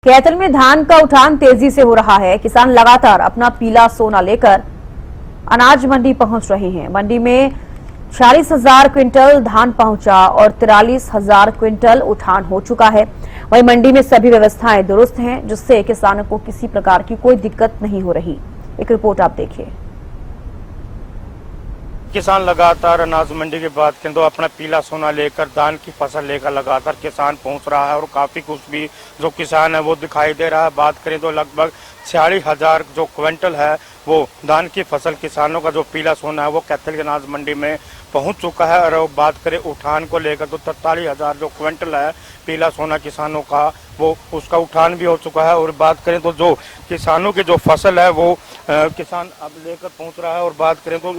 कैथल में धान का उठान तेजी से हो रहा है। किसान लगातार अपना पीला सोना लेकर अनाज मंडी पहुंच रहे हैं। मंडी में 46,000 क्विंटल धान पहुंचा और 43,000 क्विंटल उठान हो चुका है। वहीं मंडी में सभी व्यवस्थाएं दुरुस्त हैं, जिससे किसानों को किसी प्रकार की कोई दिक्कत नहीं हो रही। एक रिपोर्ट आप देखिए। किसान लगातार अनाज मंडी के बाद केंद्र अपना पीला सोना लेकर धान की फसल लेकर लगातार किसान पहुंच रहा है और काफी कुछ भी जो किसान है वो दिखाई दे रहा है। बात करें तो लगभग 46,000 जो क्विंटल है वो धान की फसल किसानों का जो पीला सोना है वो कैथल के अनाज मंडी में पहुंच चुका है। और बात करें उठान को लेकर तो 43,000 जो क्विंटल है पीला सोना किसानों का वो उसका उठान भी हो चुका है। और बात करें तो जो किसानों की जो फसल है वो किसान अब लेकर पहुंच रहा है। और बात करें तो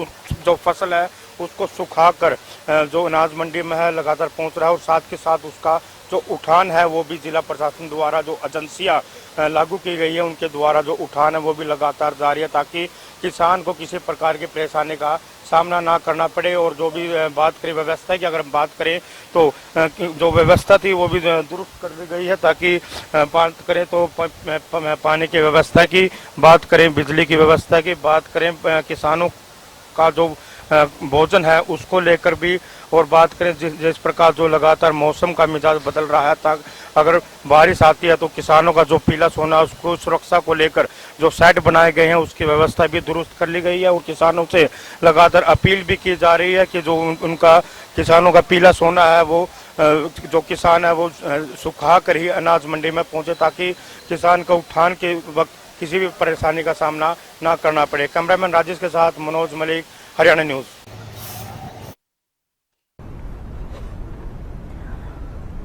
जो फसल है उसको सुखाकर जो अनाज मंडी में है लगातार पहुंच रहा है। और साथ के साथ उसका जो उठान है वो भी जिला प्रशासन द्वारा जो एजेंसियां लागू की गई है उनके द्वारा जो उठान है वो भी लगातार जारी है, ताकि किसान को किसी प्रकार की परेशानी का सामना ना करना पड़े। और जो भी बात करें व्यवस्था की, अगर हम बात करें तो जो व्यवस्था थी वो भी दुरुस्त कर दी गई है, ताकि बात करें तो पानी की व्यवस्था की, बात करें बिजली की व्यवस्था की, बात करें किसानों का जो भोजन है उसको लेकर भी, और बात करें जिस प्रकार जो लगातार मौसम का मिजाज बदल रहा है, तक अगर बारिश आती है तो किसानों का जो पीला सोना उसको सुरक्षा को लेकर जो सेट बनाए गए हैं उसकी व्यवस्था भी दुरुस्त कर ली गई है। और किसानों से लगातार अपील भी की जा रही है कि जो उनका किसानों का पीला सोना है वो जो किसान है वो सुखा कर ही अनाज मंडी में पहुंचे, ताकि किसान को उठान के वक्त किसी भी परेशानी का सामना ना करना पड़े। कैमरामैन राजेश के साथ मनोज मलिक, हरियाणा न्यूज।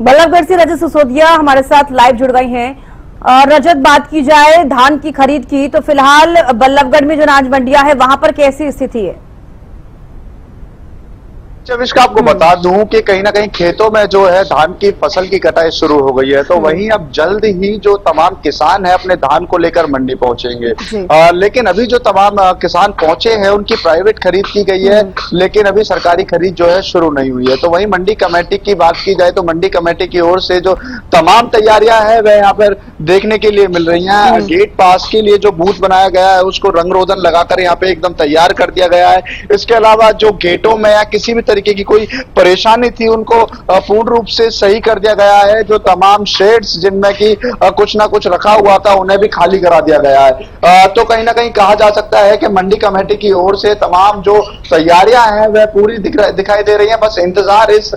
बल्लभगढ़ से रजत सिसोदिया हमारे साथ लाइव जुड़ गई हैं। रजत, बात की जाए धान की खरीद की तो फिलहाल बल्लभगढ़ में जो अनाज मंडियां है वहां पर कैसी स्थिति है? जब इसका आपको बता दूं कि कहीं ना कहीं खेतों में जो है धान की फसल की कटाई शुरू हो गई है, तो वहीं अब जल्द ही जो तमाम किसान है अपने धान को लेकर मंडी पहुंचेंगे। लेकिन अभी जो तमाम किसान पहुंचे हैं उनकी प्राइवेट खरीद की गई है, लेकिन अभी सरकारी खरीद जो है शुरू नहीं हुई है। तो वहीं मंडी कमेटी की बात की जाए तो मंडी कमेटी की ओर से जो तमाम तैयारियां हैं वह यहाँ पर देखने के लिए मिल रही हैं। गेट पास के लिए जो बूथ बनाया गया है उसको रंग रोगन लगाकर यहाँ पे एकदम तैयार कर दिया गया है। इसके अलावा जो गेटों में या किसी भी तरीके की कोई परेशानी थी उनको पूर्ण रूप से सही कर दिया गया है। जो तमाम शेड्स जिनमें कि कुछ ना कुछ रखा हुआ था उन्हें भी खाली करा दिया गया है। तो कहीं ना कहीं कहा जा सकता है कि मंडी कमेटी की ओर से तमाम जो तैयारियां हैं वह पूरी दिखाई दे रही हैं। बस इंतजार इस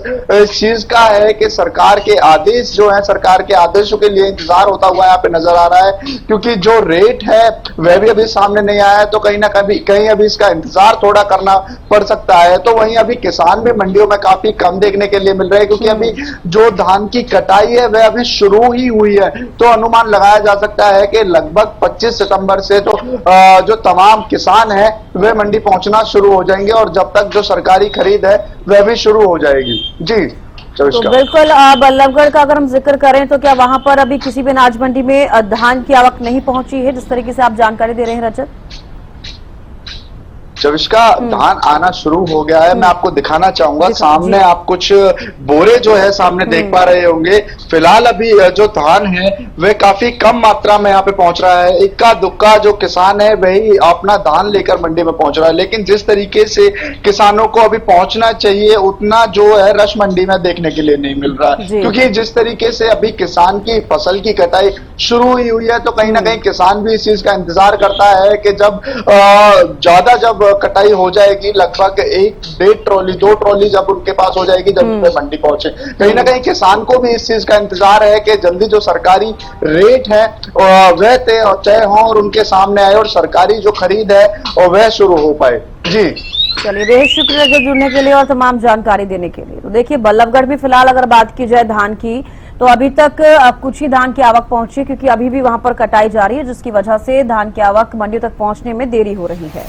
चीज का है कि सरकार के आदेश जो है, सरकार के आदेशों के लिए इंतजार होता हुआ यहाँ पे नजर आ रहा है, क्योंकि जो रेट है वह भी अभी सामने नहीं आया है। तो कहीं ना कहीं अभी इसका इंतजार थोड़ा करना पड़ सकता है। तो वहीं अभी किसान भी मंडियों में काफी कम देखने के लिए मिल रहे हैं, क्योंकि अभी जो धान की कटाई है वह अभी शुरू ही हुई है। तो अनुमान लगाया जा सकता है कि लगभग 25 सितंबर से तो जो तमाम किसान हैं वे मंडी पहुंचना शुरू हो जाएंगे, और जब तक जो सरकारी खरीद है वह भी शुरू हो जाएगी। जी तो बिल्कुल, बल्लभगढ़ का अगर हम जिक्र करें तो क्या वहां पर अभी किसी भी अनाज मंडी में धान की आवक नहीं पहुंची है, जिस तरीके से आप जानकारी दे रहे हैं रजत? जब इसका धान आना शुरू हो गया है, मैं आपको दिखाना चाहूंगा। सामने आप कुछ बोरे जो है सामने देख पा रहे होंगे। फिलहाल अभी जो धान है वह काफी कम मात्रा में यहाँ पे पहुंच रहा है। इक्का दुक्का जो किसान है वही अपना धान लेकर मंडी में पहुंच रहा है, लेकिन जिस तरीके से किसानों को अभी पहुंचना चाहिए उतना जो है रश मंडी में देखने के लिए नहीं मिल रहा है। क्योंकि जिस तरीके से अभी किसान की फसल की कटाई शुरू ही हुई है, तो कहीं ना कहीं किसान भी इस चीज का इंतजार करता है कि जब ज्यादा जब कटाई हो जाएगी, लगभग 1-1.5 ट्रॉली 2 ट्रॉली जब उनके पास हो जाएगी, जब वे मंडी पहुंचे, कहीं ना कहीं किसान को भी इस चीज का इंतजार है कि जल्दी जो सरकारी रेट है वह तय हो और उनके सामने आए और सरकारी जो खरीद है वह शुरू हो पाए। जी चलिए, बेहद शुक्रिया जो जुड़ने के लिए और तमाम जानकारी देने के लिए। तो देखिए, बल्लभगढ़ में फिलहाल अगर बात की जाए धान की तो अभी तक कुछ ही धान की आवक पहुंची, क्योंकि अभी भी वहां पर कटाई जारी है, जिसकी वजह से धान की आवक मंडियों तक पहुंचने में देरी हो रही है।